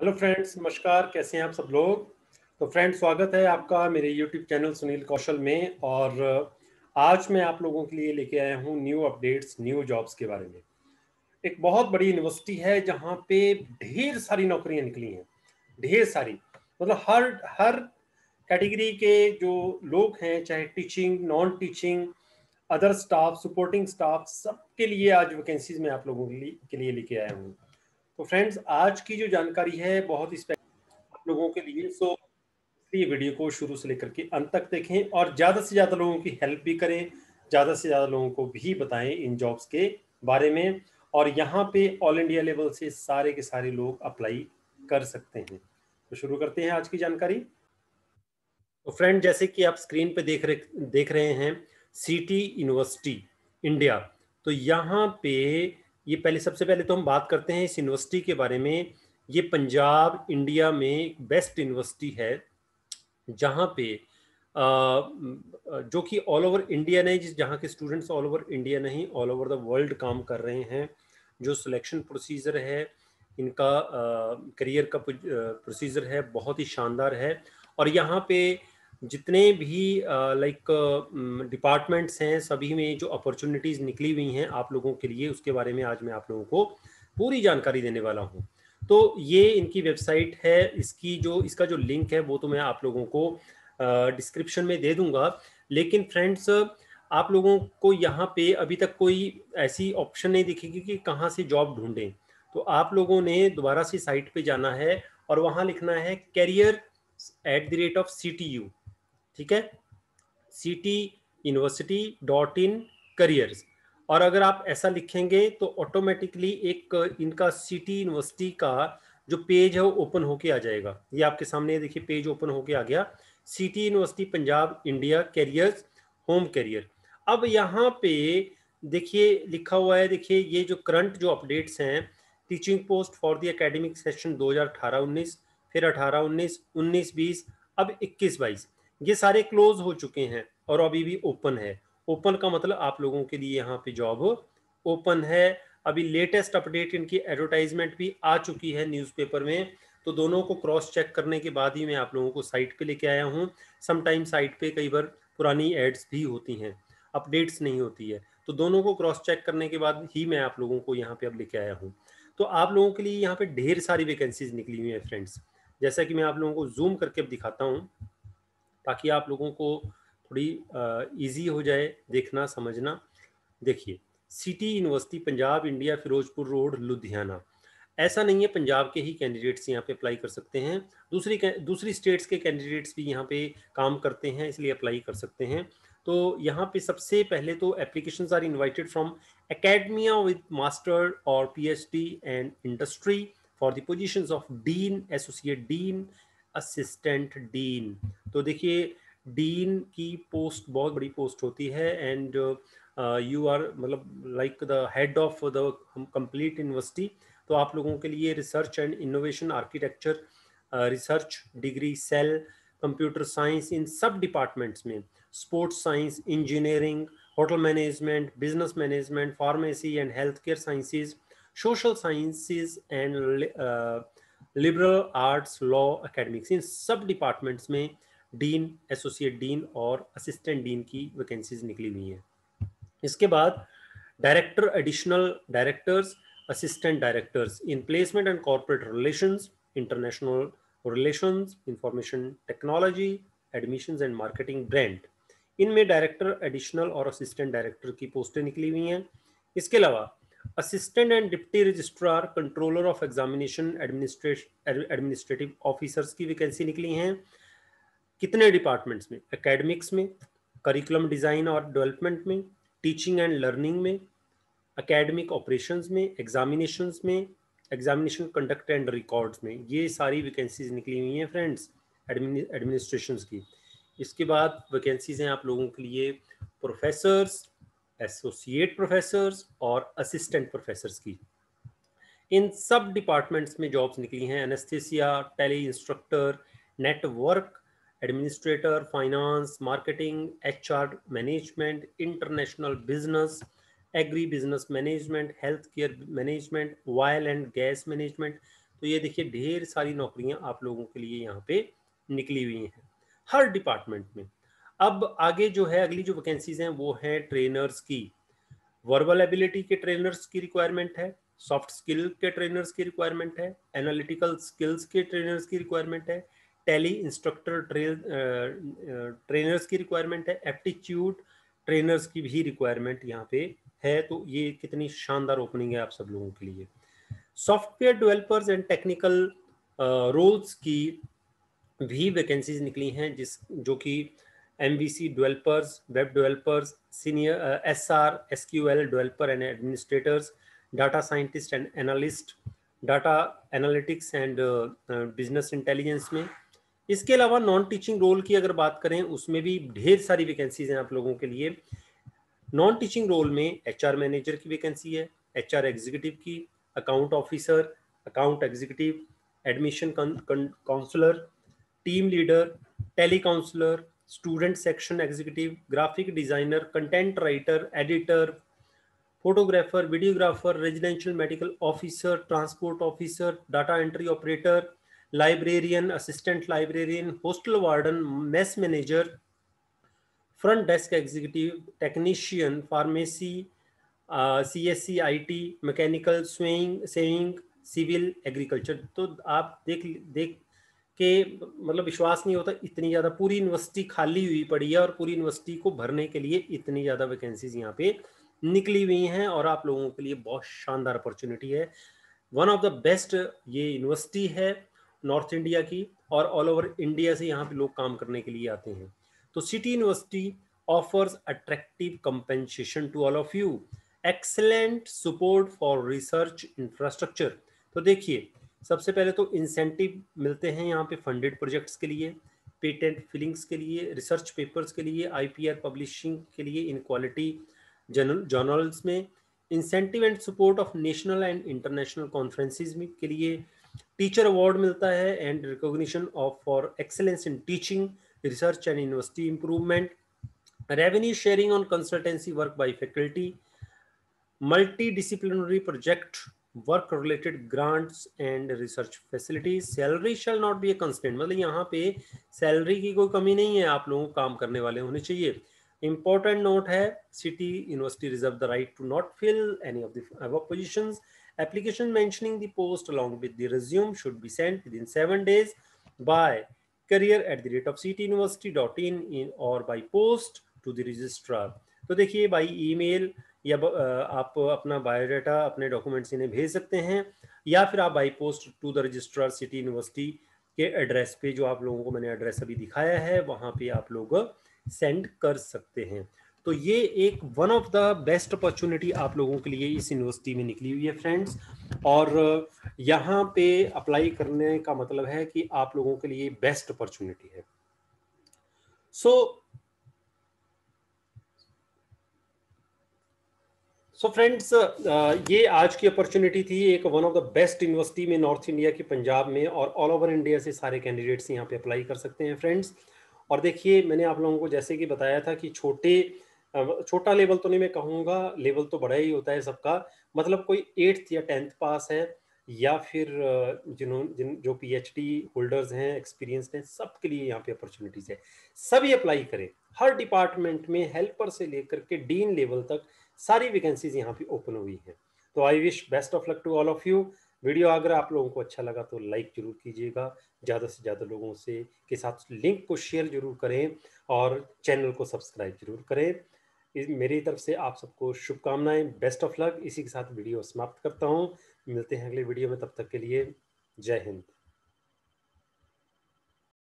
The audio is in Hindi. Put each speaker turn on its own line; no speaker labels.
हेलो फ्रेंड्स, नमस्कार। कैसे हैं आप सब लोग। तो फ्रेंड्स, स्वागत है आपका मेरे यूट्यूब चैनल सुनील कौशल में। और आज मैं आप लोगों के लिए लेके आया हूँ न्यू अपडेट्स, न्यू जॉब्स के बारे में। एक बहुत बड़ी यूनिवर्सिटी है जहाँ पे ढेर सारी नौकरियाँ निकली हैं, ढेर सारी। मतलब हर हर कैटेगरी के जो लोग हैं, चाहे teaching, non teaching, other staff, supporting staff, सबके लिए आज वैकेंसीज मैं आप लोगों के लिए लेके आया हूँ। तो फ्रेंड्स, आज की जो जानकारी है बहुत ही आप लोगों के लिए। सो इसलिए वीडियो को शुरू से लेकर के अंत तक देखें और ज़्यादा से ज़्यादा लोगों की हेल्प भी करें, ज़्यादा से ज़्यादा लोगों को भी बताएं इन जॉब्स के बारे में। और यहाँ पे ऑल इंडिया लेवल से सारे के सारे लोग अप्लाई कर सकते हैं। तो शुरू करते हैं आज की जानकारी। तो फ्रेंड, जैसे कि आप स्क्रीन पे देख रहे हैं, सिटी यूनिवर्सिटी इंडिया। तो यहाँ पे ये सबसे पहले तो हम बात करते हैं इस यूनिवर्सिटी के बारे में। ये पंजाब इंडिया में एक बेस्ट यूनिवर्सिटी है जहाँ पे जो कि ऑल ओवर इंडिया नहीं, जहाँ के स्टूडेंट्स ऑल ओवर इंडिया नहीं, ऑल ओवर द वर्ल्ड काम कर रहे हैं। जो सिलेक्शन प्रोसीजर है इनका, करियर का प्रोसीजर है, बहुत ही शानदार है। और यहाँ पे जितने भी लाइक डिपार्टमेंट्स हैं, सभी में जो अपॉर्चुनिटीज़ निकली हुई हैं आप लोगों के लिए, उसके बारे में आज मैं आप लोगों को पूरी जानकारी देने वाला हूँ। तो ये इनकी वेबसाइट है। इसका जो लिंक है वो तो मैं आप लोगों को डिस्क्रिप्शन में दे दूंगा। लेकिन फ्रेंड्स, आप लोगों को यहाँ पे अभी तक कोई ऐसी ऑप्शन नहीं दिखेगी कि कहाँ से जॉब ढूंढें। तो आप लोगों ने दोबारा से साइट पे जाना है और वहाँ लिखना है career@CTU। ठीक है, cityuniversity.in careers। और अगर आप ऐसा लिखेंगे तो ऑटोमेटिकली एक इनका सिटी यूनिवर्सिटी का जो पेज है वो ओपन होके आ जाएगा। ये आपके सामने देखिए, पेज ओपन होके आ गया, City University Punjab India careers, home career. अब यहाँ पे देखिए लिखा हुआ है, देखिए ये जो करंट जो अपडेट्स हैं, teaching post for the academic session 2018-19, फिर 18-19, 19-20, अब 21-22, ये सारे क्लोज हो चुके हैं और अभी भी ओपन है। ओपन का मतलब आप लोगों के लिए यहाँ पे जॉब ओपन है। अभी लेटेस्ट अपडेट इनकी एडवर्टाइजमेंट भी आ चुकी है न्यूज़पेपर में। तो दोनों को क्रॉस चेक करने के बाद ही मैं आप लोगों को साइट पे लेके आया हूँ। समटाइम साइट पे कई बार पुरानी एड्स भी होती हैं, अपडेट्स नहीं होती है। तो दोनों को क्रॉस चेक करने के बाद ही मैं आप लोगों को यहाँ पे अब लेके आया हूँ। तो आप लोगों के लिए यहाँ पे ढेर सारी वैकेंसीज निकली हुई हैं फ्रेंड्स। जैसा कि मैं आप लोगों को जूम करके अब दिखाता हूँ ताकि आप लोगों को थोड़ी इजी हो जाए देखना समझना। देखिए, City University Punjab India, Firozpur Road, Ludhiana. ऐसा नहीं है पंजाब के ही कैंडिडेट्स यहाँ पे अप्लाई कर सकते हैं, दूसरी स्टेट्स के कैंडिडेट्स भी यहाँ पे काम करते हैं, इसलिए अप्लाई कर सकते हैं। तो यहाँ पे सबसे पहले तो applications are invited from academia with master और PhD and industry for the positions of dean, associate dean, assistant dean. तो देखिए, डीन की पोस्ट बहुत बड़ी पोस्ट होती है एंड यू आर मतलब like the head of the complete university. तो आप लोगों के लिए research and innovation, architecture, research degree, cell, computer science, इन सब डिपार्टमेंट्स में, sports science, engineering, hotel management, business management, pharmacy and health care sciences, social sciences and liberal arts, law, academics, इन सब डिपार्टमेंट्स में डीन, एसोसिएट डीन और असिस्टेंट डीन की वैकेंसीज निकली हुई हैं। इसके बाद director, additional directors, assistant directors in placement and corporate relations, international relations, information technology, admissions and marketing, brand. इनमें डायरेक्टर, एडिशनल और असिस्टेंट डायरेक्टर की पोस्टें निकली हुई हैं। इसके अलावा assistant and deputy registrar, controller of examination, administrative officers की वैकेंसी निकली हैं। कितने डिपार्टमेंट्स में? एकेडमिक्स में, करिकुलम डिज़ाइन और डेवलपमेंट में, टीचिंग एंड लर्निंग में, एकेडमिक ऑपरेशंस में, एग्जामिनेशंस में, एग्जामिनेशन कंडक्ट एंड रिकॉर्ड्स में। ये सारी वैकेंसीज निकली हुई हैं फ्रेंड्स एडमिनिस्ट्रेशंस की। इसके बाद वैकेंसीज हैं आप लोगों के लिए प्रोफेसर्स, एसोसिएट प्रोफेसर्स और असिस्टेंट प्रोफेसर्स की। इन सब डिपार्टमेंट्स में जॉब्स निकली हैं। Anaesthesia, tele instructor, network administrator, finance, marketing, HR management, international business, agri business management, health care management, oil and gas management, तो ये देखिए ढेर सारी नौकरियां आप लोगों के लिए यहाँ पे निकली हुई हैं हर डिपार्टमेंट में। अब आगे जो है अगली जो वैकेंसीज हैं वो है ट्रेनर्स की। वर्बल एबिलिटी के ट्रेनर्स की रिक्वायरमेंट है, सॉफ्ट स्किल के ट्रेनर्स की रिक्वायरमेंट है, एनालिटिकल स्किल्स के ट्रेनर्स की रिक्वायरमेंट है, टेली इंस्ट्रक्टर ट्रेनर्स की रिक्वायरमेंट है, एप्टीट्यूड ट्रेनर्स की भी रिक्वायरमेंट यहाँ पे है। तो ये कितनी शानदार ओपनिंग है आप सब लोगों के लिए। Software developers and technical roles की भी वैकेंसीज निकली हैं, जिस जो कि MVC developers, web developers, senior SR SQL developer and administrators, data scientist and analyst, data analytics and business intelligence में। इसके अलावा नॉन टीचिंग रोल की अगर बात करें उसमें भी ढेर सारी वैकेंसीज हैं आप लोगों के लिए। नॉन टीचिंग रोल में HR मैनेजर की वैकेंसी है, HR एग्जीक्यूटिव की, account officer, account executive, admission counsellor, team leader, tele counsellor, student section executive, graphic designer, content writer, editor, photographer, videographer, residential medical officer, transport officer, data entry operator, librarian, assistant librarian, hostel warden, mess manager, front desk executive, technician, pharmacy, CSC IT, mechanical, saving, civil, agriculture. तो आप देख देख के मतलब विश्वास नहीं होता, इतनी ज़्यादा पूरी यूनिवर्सिटी खाली हुई पड़ी है और पूरी यूनिवर्सिटी को भरने के लिए इतनी ज़्यादा वैकेंसीज यहाँ पे निकली हुई हैं और आप लोगों के लिए बहुत शानदार अपॉर्चुनिटी है। वन ऑफ द बेस्ट ये यूनिवर्सिटी है नॉर्थ इंडिया की, और ऑल ओवर इंडिया से यहाँ पे लोग काम करने के लिए आते हैं। तो city university offers attractive compensation to all of you, excellent support for research infrastructure। तो देखिए सबसे पहले तो इंसेंटिव मिलते हैं यहाँ पे फंडेड प्रोजेक्ट्स के लिए, पेटेंट फिलिंग्स के लिए, रिसर्च पेपर्स के लिए, IPR पब्लिशिंग के लिए इन क्वालिटी जर्नल्स में, incentive and support of national and international conferences में के लिए, टीचर अवार्ड मिलता है and recognition of for excellence in teaching, research and university improvement, revenue sharing on consultancy work by faculty, multidisciplinary project work related grants and research facilities, salary shall not be a constraint। मतलब यहाँ पे सैलरी की कोई कमी नहीं है, आप लोगों को काम करने वाले होने चाहिए। इंपॉर्टेंट नोट है, City University reserve the right to not fill any of the above positions. Application mentioning the post along with the resume should be sent within 7 days by career@cityuniversity.in or by post to the registrar. तो देखिए बाई ईमेल या आप अपना बायोडाटा अपने डॉक्यूमेंट्स इन्हें भेज सकते हैं, या फिर आप by post to the registrar City University के एड्रेस पे, जो आप लोगों को मैंने एड्रेस अभी दिखाया है, वहाँ पे आप लोग सेंड कर सकते हैं। तो ये एक one of the best opportunity आप लोगों के लिए इस यूनिवर्सिटी में निकली हुई है फ्रेंड्स। और यहाँ पे अप्लाई करने का मतलब है कि आप लोगों के लिए बेस्ट अपॉर्चुनिटी है। सो फ्रेंड्स, ये आज की अपॉर्चुनिटी थी एक one of the best university में नॉर्थ इंडिया की, पंजाब में, और ऑल ओवर इंडिया से सारे कैंडिडेट्स यहाँ पे अप्लाई कर सकते हैं फ्रेंड्स। और देखिए मैंने आप लोगों को जैसे कि बताया था कि छोटा लेवल तो नहीं मैं कहूँगा, लेवल तो बड़ा ही होता है सबका। मतलब कोई 8th या 10th पास है, या फिर जो PhD होल्डर्स हैं, एक्सपीरियंस हैं, सबके लिए यहाँ पे अपॉर्चुनिटीज है। सभी अप्लाई करें, हर डिपार्टमेंट में हेल्पर से लेकर के डीन लेवल तक सारी वैकेंसीज यहाँ पे ओपन हुई हैं। तो I wish best of luck to all of you. Video अगर आप लोगों को अच्छा लगा तो लाइक जरूर कीजिएगा, ज़्यादा से ज़्यादा लोगों से के साथ लिंक को शेयर जरूर करें, और चैनल को सब्सक्राइब जरूर करें। मेरी तरफ से आप सबको शुभकामनाएं, बेस्ट ऑफ लक। इसी के साथ वीडियो समाप्त करता हूँ, मिलते हैं अगले वीडियो में, तब तक के लिए जय हिंद।